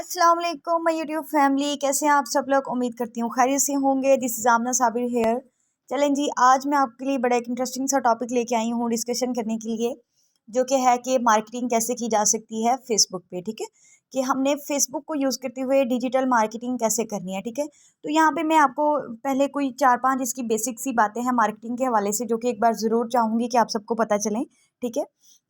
अस्सलाम वालेकुम my YouTube family, कैसे हैं आप सब लोग। उम्मीद करती हूँ खैरियत से होंगे। This is Amna Sabir here. चलें जी, आज मैं आपके लिए बड़ा एक इंटरेस्टिंग सा टॉपिक लेके आई हूँ डिस्कशन करने के लिए, जो कि है कि मार्केटिंग कैसे की जा सकती है फेसबुक पे। ठीक है, कि हमने फेसबुक को यूज़ करते हुए डिजिटल मार्केटिंग कैसे करनी है। ठीक है, तो यहाँ पे मैं आपको पहले कोई 4-5 इसकी बेसिक सी बातें हैं मार्केटिंग के हवाले से, जो कि एक बार ज़रूर चाहूँगी कि आप सबको पता चलें। ठीक है,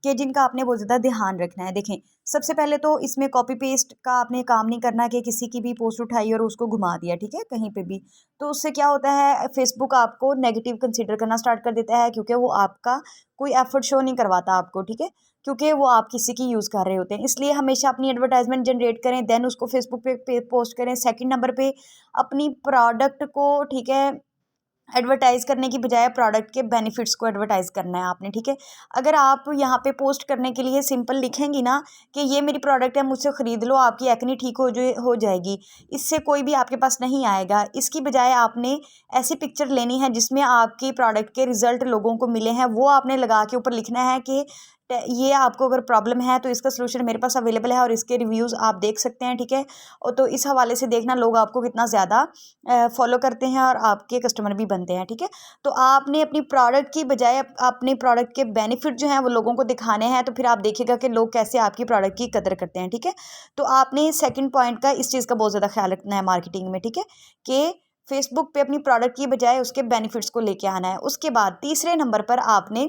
कि जिनका आपने बहुत ज़्यादा ध्यान रखना है। देखें, सबसे पहले तो इसमें कॉपी पेस्ट का आपने काम नहीं करना कि किसी की भी पोस्ट उठाई और उसको घुमा दिया। ठीक है, कहीं पे भी, तो उससे क्या होता है, फेसबुक आपको नेगेटिव कंसीडर करना स्टार्ट कर देता है, क्योंकि वो आपका कोई एफर्ट शो नहीं करवाता आपको। ठीक है, क्योंकि वो आप किसी की यूज़ कर रहे होते हैं। इसलिए हमेशा अपनी एडवर्टाइजमेंट जनरेट करें, देन उसको फेसबुक पे पोस्ट करें। सेकंड नंबर पे अपनी प्रोडक्ट को, ठीक है, एडवर्टाइज़ करने की बजाय प्रोडक्ट के बेनिफिट्स को एडवर्टाइज़ करना है आपने। ठीक है, अगर आप यहाँ पे पोस्ट करने के लिए सिंपल लिखेंगी ना कि ये मेरी प्रोडक्ट है, मुझसे ख़रीद लो, आपकी एक्ने ठीक हो जाएगी, इससे कोई भी आपके पास नहीं आएगा। इसकी बजाय आपने ऐसी पिक्चर लेनी है जिसमें आपकी प्रोडक्ट के रिज़ल्ट लोगों को मिले हैं, वो आपने लगा के ऊपर लिखना है कि ये आपको अगर प्रॉब्लम है तो इसका सलूशन मेरे पास अवेलेबल है और इसके रिव्यूज़ आप देख सकते हैं। ठीक है, और तो इस हवाले से देखना लोग आपको कितना ज़्यादा फॉलो करते हैं और आपके कस्टमर भी बनते हैं। ठीक है, तो आपने अपनी प्रोडक्ट की बजाय अपने प्रोडक्ट के बेनिफिट जो हैं वो लोगों को दिखाने हैं, तो फिर आप देखिएगा कि लोग कैसे आपकी प्रोडक्ट की कदर करते हैं। ठीक है, तो आपने सेकंड पॉइंट का इस चीज़ का बहुत ज़्यादा ख्याल रखना है मार्केटिंग में। ठीक है, कि फेसबुक पे अपनी प्रोडक्ट की बजाय उसके बेनिफिट्स को लेके आना है। उसके बाद तीसरे नंबर पर आपने,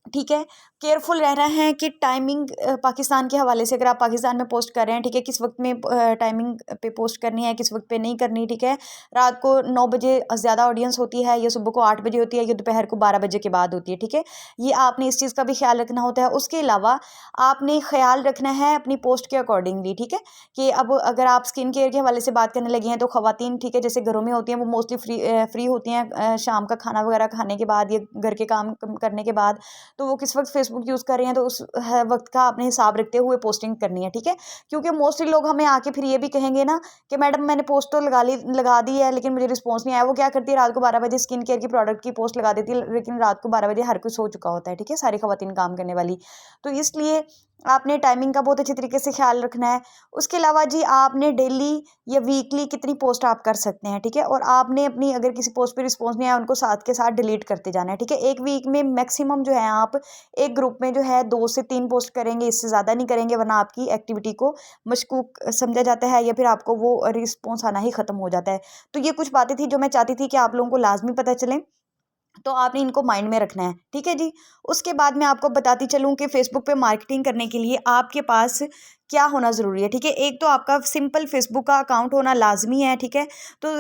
ठीक है, केयरफुल रहना है कि टाइमिंग पाकिस्तान के हवाले से, अगर आप पाकिस्तान में पोस्ट कर रहे हैं, ठीक है, किस वक्त में टाइमिंग पे पोस्ट करनी है, किस वक्त पे नहीं करनी। ठीक है, रात को 9 बजे ज़्यादा ऑडियंस होती है, या सुबह को 8 बजे होती है, या दोपहर को 12 बजे के बाद होती है। ठीक है, ये आपने इस चीज़ का भी ख्याल रखना होता है। उसके अलावा आपने ख्याल रखना है अपनी पोस्ट के अकॉर्डिंगली। ठीक है, कि अब अगर आप स्किन केयर के हवाले से बात करने लगी हैं, तो ख़वातीन, ठीक है, जैसे घरों में होती हैं, वो मोस्टली फ्री होती हैं शाम का खाना वगैरह खाने के बाद या घर के काम करने के बाद, तो वो किस वक्त फेसबुक यूज़ कर रही हैं, तो उस वक्त का आपने हिसाब रखते हुए पोस्टिंग करनी है। ठीक है, क्योंकि मोस्टली लोग हमें आके फिर ये भी कहेंगे ना कि मैडम मैंने पोस्ट तो लगा दी है लेकिन मुझे रिस्पॉन्स नहीं आया। वो क्या करती है, रात को 12 बजे स्किन केयर की प्रोडक्ट की पोस्ट लगा देती है, लेकिन रात को 12 बजे हर कोई सो चुका होता है। ठीक है, सारी खवातीन काम करने वाली। तो इसलिए आपने टाइमिंग का बहुत अच्छे तरीके से ख्याल रखना है। उसके अलावा जी, आपने डेली या वीकली कितनी पोस्ट आप कर सकते हैं। ठीक है, और आपने अपनी, अगर किसी पोस्ट पे रिस्पॉन्स नहीं आया, उनको साथ के साथ डिलीट करते जाना है। ठीक है, एक वीक में मैक्सिमम जो है आप एक ग्रुप में जो है 2 से 3 पोस्ट करेंगे, इससे ज़्यादा नहीं करेंगे, वरना आपकी एक्टिविटी को मशकूक समझा जाता है, या फिर आपको वो रिस्पॉन्स आना ही ख़त्म हो जाता है। तो ये कुछ बातें थी जो मैं चाहती थी कि आप लोगों को लाजमी पता चलें, तो आपने इनको माइंड में रखना है। ठीक है जी, उसके बाद मैं आपको बताती चलूँ कि फेसबुक पे मार्केटिंग करने के लिए आपके पास क्या होना ज़रूरी है। ठीक है, एक तो आपका सिंपल फेसबुक का अकाउंट होना लाजमी है। ठीक है, तो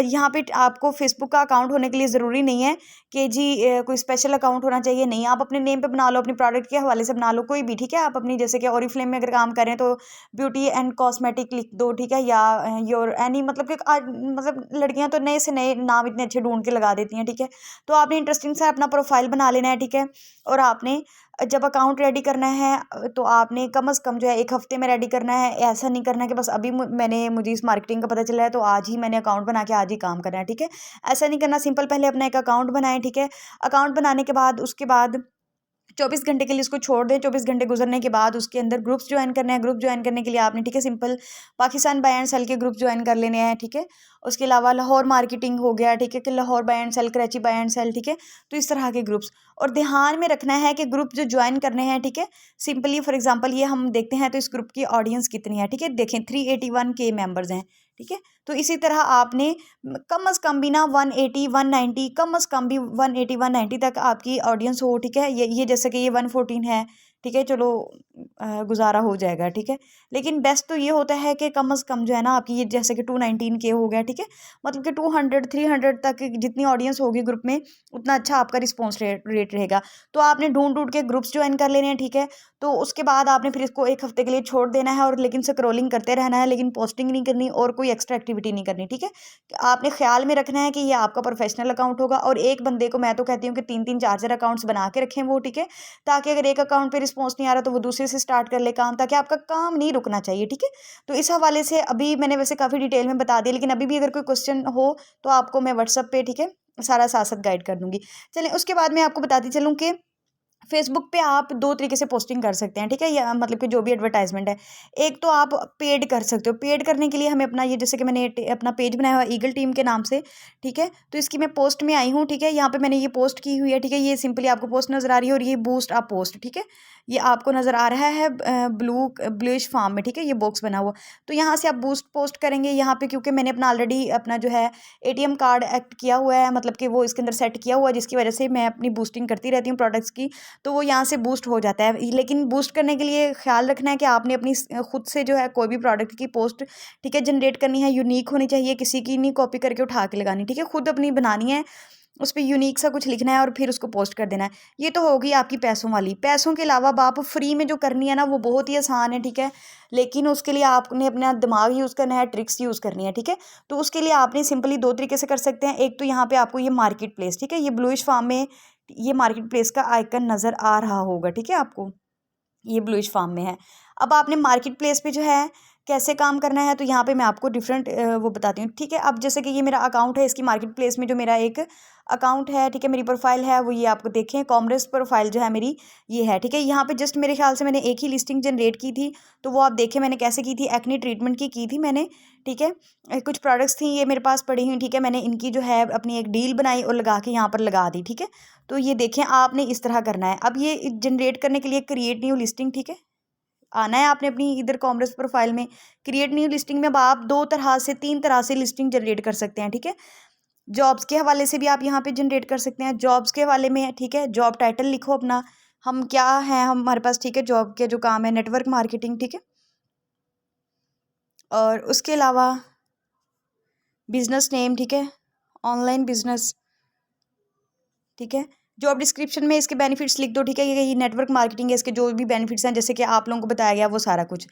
यहाँ पे आपको फेसबुक का अकाउंट होने के लिए ज़रूरी नहीं है कि जी कोई स्पेशल अकाउंट होना चाहिए, नहीं, आप अपने नेम पे बना लो, अपनी प्रोडक्ट के हवाले से बना लो, कोई भी। ठीक है, आप अपनी, जैसे कि ओरिफ्लेम में अगर काम करें तो ब्यूटी एंड कॉस्मेटिक लिख दो। ठीक है, या योर एनी, मतलब कि आज मतलब लड़कियां तो नए से नए नाम इतने अच्छे ढूंढ के लगा देती हैं। ठीक है, तो आपने इंटरेस्टिंग सा अपना प्रोफाइल बना लेना है। ठीक है, और आपने जब अकाउंट रेडी करना है तो आपने कम से कम जो है 1 हफ्ते में रेडी करना है। ऐसा नहीं करना है कि बस अभी मुझे इस मार्केटिंग का पता चला है तो आज ही मैंने अकाउंट बना के आज ही काम करना है। ठीक है, ऐसा नहीं करना। सिंपल पहले अपना एक अकाउंट बनाएं। ठीक है, अकाउंट बनाने के बाद उसके बाद 24 घंटे के लिए इसको छोड़ दें। 24 घंटे गुजरने के बाद उसके अंदर ग्रुप्स ज्वाइन करने हैं। ग्रुप ज्वाइन करने के लिए आपने, ठीक है, simple Pakistan buy and sell के ग्रुप ज्वाइन कर लेने हैं। ठीक है, उसके अलावा लाहौर मार्केटिंग हो गया। ठीक है, कि Lahore buy and sell, Karachi buy and sell. ठीक है, तो इस तरह के ग्रुप्स, और ध्यान में रखना है कि ग्रुप जो ज्वाइन करने हैं, ठीक है, सिंपली फॉर एग्जांपल ये हम देखते हैं तो इस ग्रुप की ऑडियंस कितनी है। ठीक है, देखें 381 के मेंबर्स हैं। ठीक है, तो इसी तरह आपने कम अज़ कम भी ना 180 190, कम अज़ कम भी 180 190 तक आपकी ऑडियंस हो। ठीक है, ये जैसे कि ये 114 है। ठीक है, चलो गुजारा हो जाएगा। ठीक है, लेकिन बेस्ट तो ये होता है कि कम अज़ कम जो है ना आपकी, ये जैसे कि 219 के हो गया। ठीक है, मतलब कि 200 300 तक जितनी ऑडियंस होगी ग्रुप में, उतना अच्छा आपका रिस्पॉन्स रेट रहेगा। तो आपने ढूंढ ढूंढ के ग्रुप्स ज्वाइन कर लेने हैं। ठीक है, तो उसके बाद आपने फिर इसको 1 हफ्ते के लिए छोड़ देना है, और लेकिन स्क्रॉलिंग करते रहना है, लेकिन पोस्टिंग नहीं करनी और कोई एक्स्ट्रा एक्टिविटी नहीं करनी। ठीक है, आपने ख्याल में रखना है कि ये आपका प्रोफेशनल अकाउंट होगा, और एक बंदे को मैं तो कहती हूँ कि 3 3 4 4 अकाउंट्स बना के रखें वो। ठीक है, ताकि अगर एक अकाउंट पे रिस्पॉन्स नहीं आ रहा तो वो दूसरे से स्टार्ट कर ले काम, ताकि आपका काम नहीं रुकना चाहिए। ठीक है, तो इस हवाले से अभी मैंने वैसे काफ़ी डिटेल में बता दिया, लेकिन अभी भी अगर कोई क्वेश्चन हो तो आपको मैं व्हाट्सअप पे, ठीक है, सारा साथ साथ गाइड कर दूंगी। चलें, उसके बाद मैं आपको बताती चलूँ कि फेसबुक पे आप दो तरीके से पोस्टिंग कर सकते हैं, ठीक है, या मतलब कि जो भी एडवर्टाइजमेंट है। एक तो आप पेड कर सकते हो। पेड करने के लिए हमें अपना ये, जैसे कि मैंने अपना पेज बनाया हुआ ईगल टीम के नाम से, ठीक है, तो इसकी मैं पोस्ट में आई हूँ, ठीक है, यहाँ पे मैंने ये पोस्ट की हुई है, ठीक है, ये सिंपली आपको पोस्ट नज़र आ रही है, और ये बूस्ट अप पोस्ट, ठीक है, ये आपको नज़र आ रहा है ब्लूइश फॉर्म में, ठीक है, ये बॉक्स बना हुआ। तो यहाँ से आप बूस्ट पोस्ट करेंगे यहाँ पे, क्योंकि मैंने अपना ऑलरेडी अपना जो है ATM कार्ड एक्ट किया हुआ है, मतलब कि वो इसके अंदर सेट किया हुआ है, जिसकी वजह से मैं अपनी बूस्टिंग करती रहती हूँ प्रोडक्ट्स की, तो वो यहाँ से बूस्ट हो जाता है। लेकिन बूस्ट करने के लिए ख्याल रखना है कि आपने अपनी खुद से जो है कोई भी प्रोडक्ट की पोस्ट, ठीक है, जनरेट करनी है, यूनिक होनी चाहिए, किसी की नहीं कॉपी करके उठा के लगानी, ठीक है, खुद अपनी बनानी है, उस पर यूनिक सा कुछ लिखना है और फिर उसको पोस्ट कर देना है। ये तो होगी आपकी पैसों वाली। पैसों के अलावा अब आप फ्री में जो करनी है ना, वो बहुत ही आसान है, ठीक है, लेकिन उसके लिए आपने अपना दिमाग यूज़ करना है, ट्रिक्स यूज़ करनी है, ठीक है। तो उसके लिए आपने सिंपली दो तरीके से कर सकते हैं। एक तो यहाँ पे आपको ये मार्केट प्लेस, ठीक है, ये ब्लूइश फार्म में ये मार्केट प्लेस का आइकन नज़र आ रहा होगा, ठीक है, आपको ये ब्लूइश फार्म में है। अब आपने मार्केट प्लेस पे जो है कैसे काम करना है, तो यहाँ पे मैं आपको डिफरेंट वो बताती हूँ, ठीक है। अब जैसे कि ये मेरा अकाउंट है, इसकी मार्केट प्लेस में जो मेरा एक अकाउंट है, ठीक है, मेरी प्रोफाइल है वो, ये आपको देखें, कॉमर्स प्रोफाइल जो है मेरी ये है, ठीक है। यहाँ पे जस्ट मेरे ख्याल से मैंने एक ही लिस्टिंग जनरेट की थी, तो वो आप देखें मैंने कैसे की थी, एक्ने ट्रीटमेंट की थी मैंने, ठीक है। कुछ प्रोडक्ट्स थी ये मेरे पास पड़ी हुई, ठीक है, मैंने इनकी जो है अपनी एक डील बनाई और लगा के यहाँ पर लगा दी, ठीक है। तो ये देखें, आपने इस तरह करना है। अब ये जनरेट करने के लिए क्रिएट न्यू लिस्टिंग, ठीक है, आना है आपने अपनी इधर कॉमर्स प्रोफाइल में। क्रिएट न्यू लिस्टिंग में अब आप दो तरह से, तीन तरह से लिस्टिंग जनरेट कर सकते हैं, ठीक है। जॉब्स के हवाले से भी आप यहाँ पे जनरेट कर सकते हैं। जॉब्स के हवाले में, ठीक है, जॉब टाइटल लिखो अपना, हम क्या है हमारे पास, ठीक है, जॉब के जो काम है, नेटवर्क मार्केटिंग, ठीक है, और उसके अलावा बिजनेस नेम, ठीक है, ऑनलाइन बिजनेस, ठीक है। जॉब डिस्क्रिप्शन में इसके बेनिफिट्स लिख दो, ठीक है, ये नेटवर्क मार्केटिंग है, इसके जो भी बेनिफिट्स हैं जैसे कि आप लोगों को बताया गया वो सारा कुछ।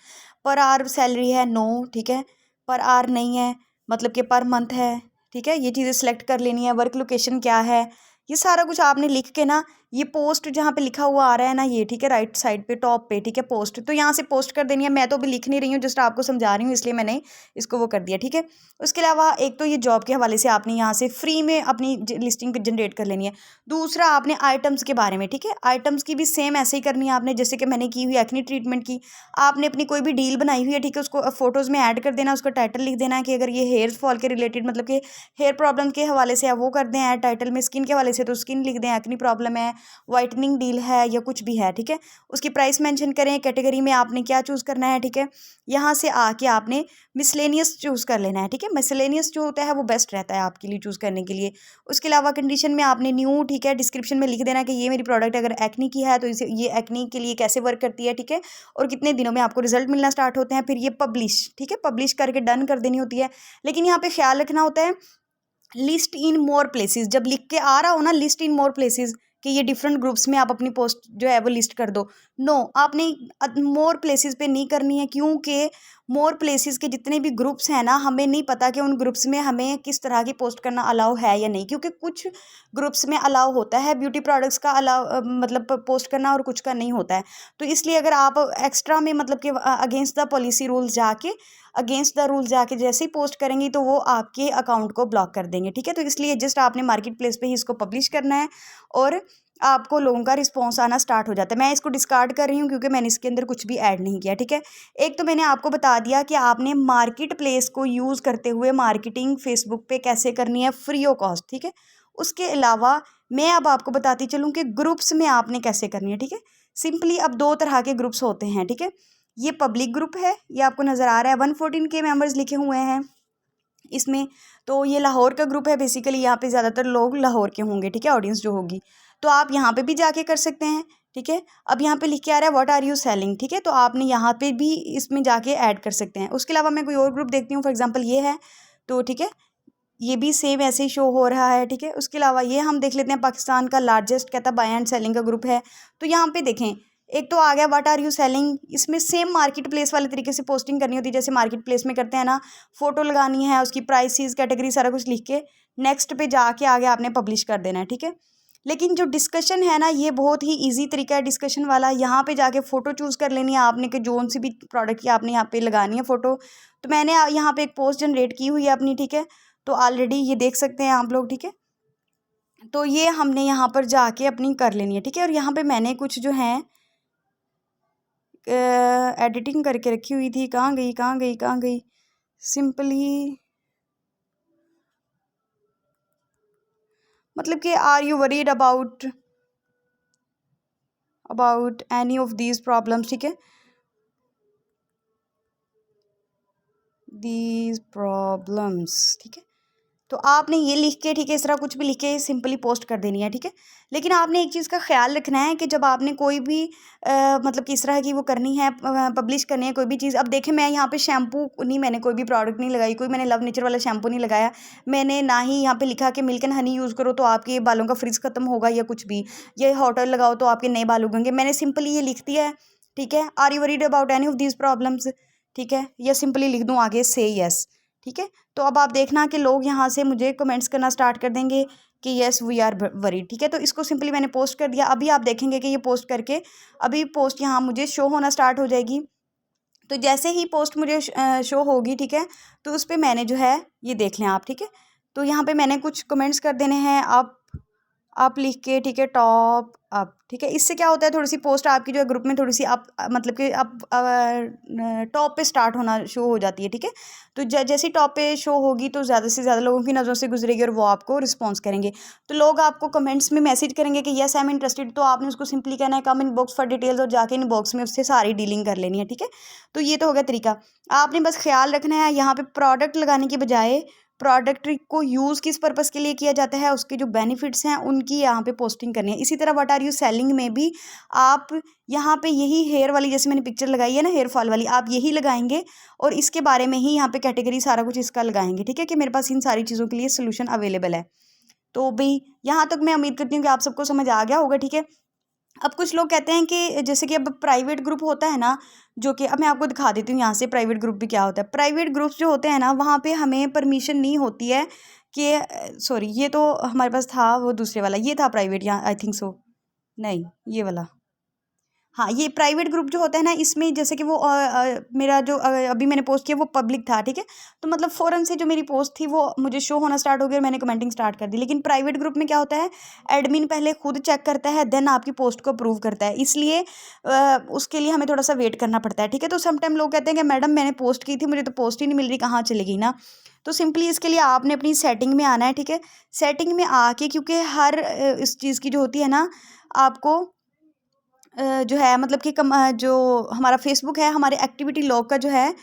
पर आवर सैलरी है नो, ठीक है, पर आवर नहीं है, मतलब कि पर मंथ है, ठीक है, ये चीज़ें सेलेक्ट कर लेनी है। वर्क लोकेशन क्या है, ये सारा कुछ आपने लिख के ना, ये पोस्ट जहाँ पे लिखा हुआ आ रहा है ना, ये, ठीक है, राइट साइड पे टॉप पे, ठीक है, पोस्ट, तो यहाँ से पोस्ट कर देनी है। मैं तो अभी लिख नहीं रही हूँ, जस्ट आपको समझा रही हूँ, इसलिए मैंने इसको वो कर दिया, ठीक है। उसके अलावा एक तो ये जॉब के हवाले से आपने यहाँ से फ्री में अपनी लिस्टिंग जनरेट कर लेनी है। दूसरा आपने आइटम्स के बारे में, ठीक है, आइटम्स की भी सेम ऐसे ही करनी है आपने, जैसे कि मैंने की हुई एक्ने ट्रीटमेंट की। आपने अपनी कोई भी डील बनाई हुई है, ठीक है, उसको फोटोज़ में ऐड कर देना, उसका टाइटल लिख देना है कि अगर ये हेयर फॉल के रिलेटेड, मतलब कि हेयर प्रॉब्लम के हवाले से है वो कर दें ऐड टाइटल में। स्किन के हवाले से तो स्किन लिख दें, एक्ने प्रॉब्लम है, वाइटनिंग डील है, या कुछ भी है, ठीक है। उसकी प्राइस मेंशन करें, कैटेगरी में आपने क्या चूज़ करना है, ठीक है। यहाँ से आके आपने मिसलेनियस चूज़ कर लेना है, ठीक है। मिसलेनियस जो होता है वो बेस्ट रहता है आपके लिए चूज़ करने के लिए। उसके अलावा कंडीशन में आपने न्यू, ठीक है, डिस्क्रिप्शन में लिख देना कि ये मेरी प्रोडक्ट अगर एक्नी की है तो इसे, ये एक्नी के लिए कैसे वर्क करती है, ठीक है, और कितने दिनों में आपको रिजल्ट मिलना स्टार्ट होते हैं। फिर ये पब्लिश, ठीक है, पब्लिश करके डन कर देनी होती है। लेकिन यहाँ पे ख्याल रखना होता है, लिस्ट इन मोर प्लेसेस, जब लिख के आ रहा हो ना लिस्ट इन मोर प्लेसेस, कि ये डिफरेंट ग्रुप्स में आप अपनी पोस्ट जो है वो लिस्ट कर दो, नो, आपने मोर प्लेसेस पे नहीं करनी है, क्योंकि मोर प्लेसेस के जितने भी ग्रुप्स हैं ना, हमें नहीं पता कि उन ग्रुप्स में हमें किस तरह की पोस्ट करना अलाउ है या नहीं, क्योंकि कुछ ग्रुप्स में अलाउ होता है ब्यूटी प्रोडक्ट्स का अलाउ, मतलब पोस्ट करना, और कुछ का नहीं होता है। तो इसलिए अगर आप एक्स्ट्रा में, मतलब कि अगेंस्ट द पॉलिसी रूल्स जाके, अगेंस्ट द रूल जाके जैसे ही पोस्ट करेंगी तो वो आपके अकाउंट को ब्लॉक कर देंगे, ठीक है। तो इसलिए जस्ट आपने मार्केट प्लेस पे ही इसको पब्लिश करना है, और आपको लोगों का रिस्पॉन्स आना स्टार्ट हो जाता है। मैं इसको डिस्कार्ड कर रही हूँ क्योंकि मैंने इसके अंदर कुछ भी ऐड नहीं किया, ठीक है। एक तो मैंने आपको बता दिया कि आपने मार्केट प्लेस को यूज़ करते हुए मार्केटिंग फेसबुक पे कैसे करनी है फ्री ऑफ कॉस्ट, ठीक है। उसके अलावा मैं अब आपको बताती चलूँ कि ग्रुप्स में आपने कैसे करनी है, ठीक है। सिंपली अब दो तरह के ग्रुप्स होते हैं, ठीक है। ये पब्लिक ग्रुप है, ये आपको नज़र आ रहा है, 114K मेंबर्स लिखे हुए हैं इसमें। तो ये लाहौर का ग्रुप है, बेसिकली यहाँ पे ज़्यादातर लोग लाहौर के होंगे, ठीक है, ऑडियंस जो होगी। तो आप यहाँ पे भी जाके कर सकते हैं, ठीक है। अब यहाँ पे लिख के आ रहा है व्हाट आर यू सेलिंग, ठीक है, तो आपने यहाँ पे भी इसमें जाके ऐड कर सकते हैं। उसके अलावा मैं कोई और ग्रुप देखती हूँ, फॉर एग्जाम्पल ये है, तो ठीक है, ये भी सेम ऐसे ही शो हो रहा है, ठीक है। उसके अलावा ये हम देख लेते हैं, पाकिस्तान का लार्जेस्ट कहता बाय एंड सेलिंग का ग्रुप है। तो यहाँ पे देखें, एक तो आ गया व्हाट आर यू सेलिंग, इसमें सेम मार्केट प्लेस वाले तरीके से पोस्टिंग करनी होती है, जैसे मार्केट प्लेस में करते हैं ना, फोटो लगानी है, उसकी प्राइसेस, कैटेगरी, सारा कुछ लिख के नेक्स्ट पे जाके आगे आपने पब्लिश कर देना है, ठीक है। लेकिन जो डिस्कशन है ना, ये बहुत ही ईजी तरीका है डिस्कशन वाला। यहाँ पे जाके फ़ोटो चूज़ कर लेनी है आपने कि जोन सी भी प्रोडक्ट की आपने यहाँ पे लगानी है फ़ोटो। तो मैंने यहाँ पे एक पोस्ट जनरेट की हुई है अपनी, ठीक है, तो ऑलरेडी ये देख सकते हैं आप लोग, ठीक है। तो ये हमने यहाँ पर जाके अपनी कर लेनी है, ठीक है। और यहाँ पे मैंने कुछ जो है एडिटिंग करके रखी हुई थी, कहाँ गई कहाँ गई कहाँ गई, सिंपली मतलब कि are you worried about any of these problems, ठीक है, दीज प्रॉब्लम्स, ठीक है। तो आपने ये लिख के, ठीक है, इस तरह कुछ भी लिख के सिंपली पोस्ट कर देनी है, ठीक है। लेकिन आपने एक चीज़ का ख्याल रखना है कि जब आपने कोई भी मतलब कि इस तरह की वो करनी है, पब्लिश करनी है कोई भी चीज़। अब देखें, मैं यहाँ पे शैम्पू नहीं, मैंने कोई भी प्रोडक्ट नहीं लगाई, कोई मैंने लव नेचर वाला शैम्पू नहीं लगाया, मैंने ना ही यहाँ पे लिखा कि मिल्क एंड हनी यूज़ करो तो आपके बालों का फ्रिज खत्म होगा या कुछ भी, ये हॉट ऑयल लगाओ तो आपके नए बाल उगेंगे। मैंने सिंपली ये लिख दिया है, ठीक है। Are you worried about any of these problems, ठीक है, या सिंपली लिख दूँ आगे से यस, ठीक है। तो अब आप देखना कि लोग यहाँ से मुझे कमेंट्स करना स्टार्ट कर देंगे कि येस वी आर वरीड, ठीक है। तो इसको सिंपली मैंने पोस्ट कर दिया। अभी आप देखेंगे कि ये पोस्ट करके अभी पोस्ट यहाँ मुझे शो होना स्टार्ट हो जाएगी। तो जैसे ही पोस्ट मुझे शो होगी, ठीक है, तो उस पर मैंने जो है ये देख लें आप, ठीक है। तो यहाँ पे मैंने कुछ कमेंट्स कर देने हैं, आप लिख के, ठीक है, टॉप अप, ठीक है। इससे क्या होता है, थोड़ी सी पोस्ट आपकी जो है ग्रुप में थोड़ी सी अप, मतलब कि अप टॉप पे स्टार्ट होना शो हो जाती है, ठीक है। तो जैसी टॉप पे शो होगी तो ज़्यादा से ज़्यादा लोगों की नज़रों से गुजरेगी और वो आपको रिस्पॉन्स करेंगे। तो लोग आपको कमेंट्स में मैसेज करेंगे कि येस आई एम इंटरेस्टेड, तो आपने उसको सिंपली कहना है कम इन बॉक्स फॉर डिटेल्स, और जाके इन बॉक्स में उससे सारी डीलिंग कर लेनी है, ठीक है। तो ये तो हो गया तरीका। आपने बस ख्याल रखना है यहाँ पे प्रोडक्ट लगाने की बजाय प्रोडक्ट को यूज़ किस पर्पज़ के लिए किया जाता है, उसके जो बेनिफिट्स हैं उनकी यहाँ पे पोस्टिंग करनी है। इसी तरह व्हाट आर यू सेलिंग में भी आप यहाँ पे यही हेयर वाली, जैसे मैंने पिक्चर लगाई है ना हेयर फॉल वाली, आप यही लगाएंगे और इसके बारे में ही यहाँ पे कैटेगरी सारा कुछ इसका लगाएंगे, ठीक है, कि मेरे पास इन सारी चीज़ों के लिए सोल्यूशन अवेलेबल है। तो भाई यहाँ तक मैं उम्मीद करती हूँ कि आप सबको समझ आ गया होगा, ठीक है। अब कुछ लोग कहते हैं कि जैसे कि अब प्राइवेट ग्रुप होता है ना, जो कि अब मैं आपको दिखा देती हूँ यहाँ से प्राइवेट ग्रुप भी क्या होता है। प्राइवेट ग्रुप्स जो होते हैं ना, वहाँ पे हमें परमिशन नहीं होती है कि सॉरी, ये तो हमारे पास था वो दूसरे वाला, ये था प्राइवेट, यहाँ आई थिंक सो, नहीं ये वाला, हाँ, ये प्राइवेट ग्रुप जो होता है ना, इसमें जैसे कि वो मेरा जो अभी मैंने पोस्ट किया वो पब्लिक था, ठीक है। तो मतलब फ़ौरन से जो मेरी पोस्ट थी वो मुझे शो होना स्टार्ट हो गया और मैंने कमेंटिंग स्टार्ट कर दी। लेकिन प्राइवेट ग्रुप में क्या होता है, एडमिन पहले खुद चेक करता है, देन आपकी पोस्ट को अप्रूव करता है, इसलिए उसके लिए हमें थोड़ा सा वेट करना पड़ता है, ठीक है। तो समटाइम लोग कहते हैं कि मैडम मैंने पोस्ट की थी, मुझे तो पोस्ट ही नहीं मिल रही, कहाँ चली गई ना। तो सिंपली इसके लिए आपने अपनी सेटिंग में आना है, ठीक है। सेटिंग में आके, क्योंकि हर इस चीज़ की जो होती है ना, आपको जो है मतलब कि जो हमारा फेसबुक है, हमारे एक्टिविटी लॉग का जो है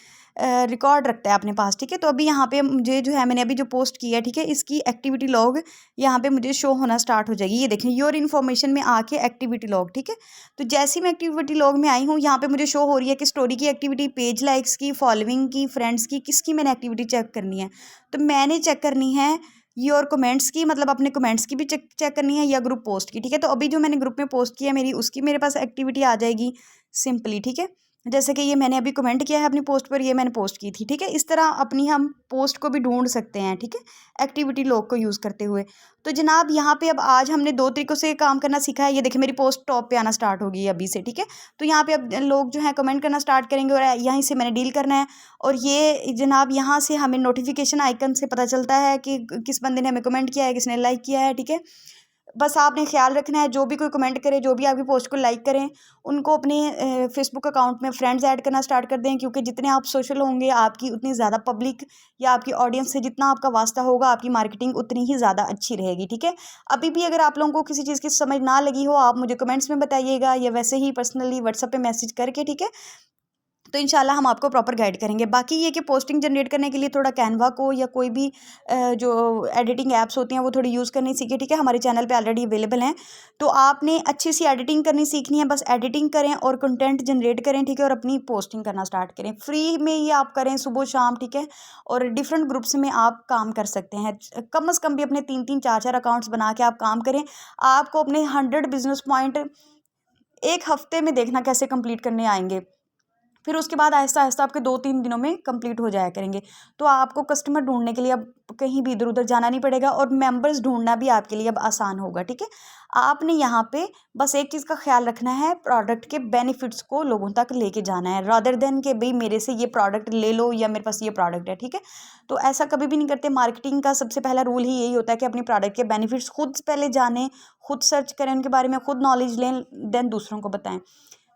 रिकॉर्ड रखता है अपने पास, ठीक है। तो अभी यहाँ पे मुझे जो है, मैंने अभी जो पोस्ट की है, ठीक है, इसकी एक्टिविटी लॉग यहाँ पे मुझे शो होना स्टार्ट हो जाएगी। ये देखें, योर इन्फॉर्मेशन में आके एक्टिविटी लॉग, ठीक है। तो जैसे ही मैं एक्टिविटी लॉग में आई हूँ, यहाँ पे मुझे शो हो रही है कि स्टोरी की एक्टिविटी, पेज लाइक्स की, फॉलोइंग की, फ्रेंड्स की, किसकी मैंने एक्टिविटी चेक करनी है। तो मैंने चेक करनी है योर कमेंट्स की, मतलब अपने कमेंट्स की भी चेक चेक करनी है, या ग्रुप पोस्ट की, ठीक है। तो अभी जो मैंने ग्रुप में पोस्ट किया मेरी, उसकी मेरे पास एक्टिविटी आ जाएगी सिंपली, ठीक है। जैसे कि ये मैंने अभी कमेंट किया है अपनी पोस्ट पर, ये मैंने पोस्ट की थी, ठीक है। इस तरह अपनी हम पोस्ट को भी ढूंढ सकते हैं, ठीक है, एक्टिविटी लॉग को यूज़ करते हुए। तो जनाब यहाँ पे अब आज हमने दो तरीक़ों से काम करना सीखा है। ये देखिए मेरी पोस्ट टॉप पे आना स्टार्ट हो गई है अभी से, ठीक है। तो यहाँ पे अब लोग जो है कमेंट करना स्टार्ट करेंगे और यहीं से मैंने डील करना है। और ये जनाब यहाँ से हमें नोटिफिकेशन आइकन से पता चलता है कि किस बंदे ने हमें कमेंट किया है, किसने लाइक किया है, ठीक है। बस आपने ख्याल रखना है, जो भी कोई कमेंट करे, जो भी आपकी पोस्ट को लाइक करें, उनको अपने फेसबुक अकाउंट में फ्रेंड्स ऐड करना स्टार्ट कर दें, क्योंकि जितने आप सोशल होंगे, आपकी उतनी ज़्यादा पब्लिक या आपकी ऑडियंस से जितना आपका वास्ता होगा, आपकी मार्केटिंग उतनी ही ज़्यादा अच्छी रहेगी, ठीक है। अभी भी अगर आप लोगों को किसी चीज़ की समझ ना लगी हो, आप मुझे कमेंट्स में बताइएगा, या वैसे ही पर्सनली व्हाट्सएप पे मैसेज करके, ठीक है। तो इंशाल्लाह हम आपको प्रॉपर गाइड करेंगे। बाकी ये कि पोस्टिंग जनरेट करने के लिए थोड़ा कैनवा को या कोई भी जो एडिटिंग ऐप्स होती हैं वो थोड़ी यूज़ करनी सीखे, ठीक है। हमारे चैनल पे ऑलरेडी अवेलेबल हैं। तो आपने अच्छी सी एडिटिंग करनी सीखनी है, बस एडिटिंग करें और कंटेंट जनरेट करें, ठीक है, और अपनी पोस्टिंग करना स्टार्ट करें। फ्री में ये आप करें सुबह शाम, ठीक है, और डिफरेंट ग्रुप्स में आप काम कर सकते हैं। कम अज़ कम भी अपने 3-3 4-4 अकाउंट्स बना के आप काम करें। आपको अपने 100 बिजनेस पॉइंट एक हफ्ते में देखना कैसे कंप्लीट करने आएंगे। फिर उसके बाद आहिस्ता आहिस्ता आपके 2-3 दिनों में कंप्लीट हो जाया करेंगे। तो आपको कस्टमर ढूंढने के लिए अब कहीं भी इधर उधर जाना नहीं पड़ेगा और मेंबर्स ढूंढना भी आपके लिए अब आसान होगा। ठीक है, आपने यहाँ पे बस एक चीज़ का ख्याल रखना है, प्रोडक्ट के बेनिफिट्स को लोगों तक लेके जाना है, रादर देन कि भाई मेरे से ये प्रोडक्ट ले लो या मेरे पास ये प्रोडक्ट है। ठीक है, तो ऐसा कभी भी नहीं करते। मार्केटिंग का सबसे पहला रूल ही यही होता है कि अपनी प्रोडक्ट के बेनिफिट्स खुद पहले जानें, खुद सर्च करें उनके बारे में, खुद नॉलेज लें, देन दूसरों को बताएं।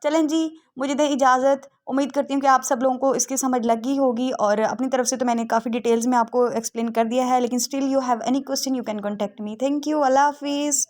चलें जी, मुझे दें इजाज़त। उम्मीद करती हूँ कि आप सब लोगों को इसकी समझ लगी होगी और अपनी तरफ से तो मैंने काफ़ी डिटेल्स में आपको एक्सप्लेन कर दिया है, लेकिन still you have any question you can contact me. Thank you, अल्लाह हाफिज़।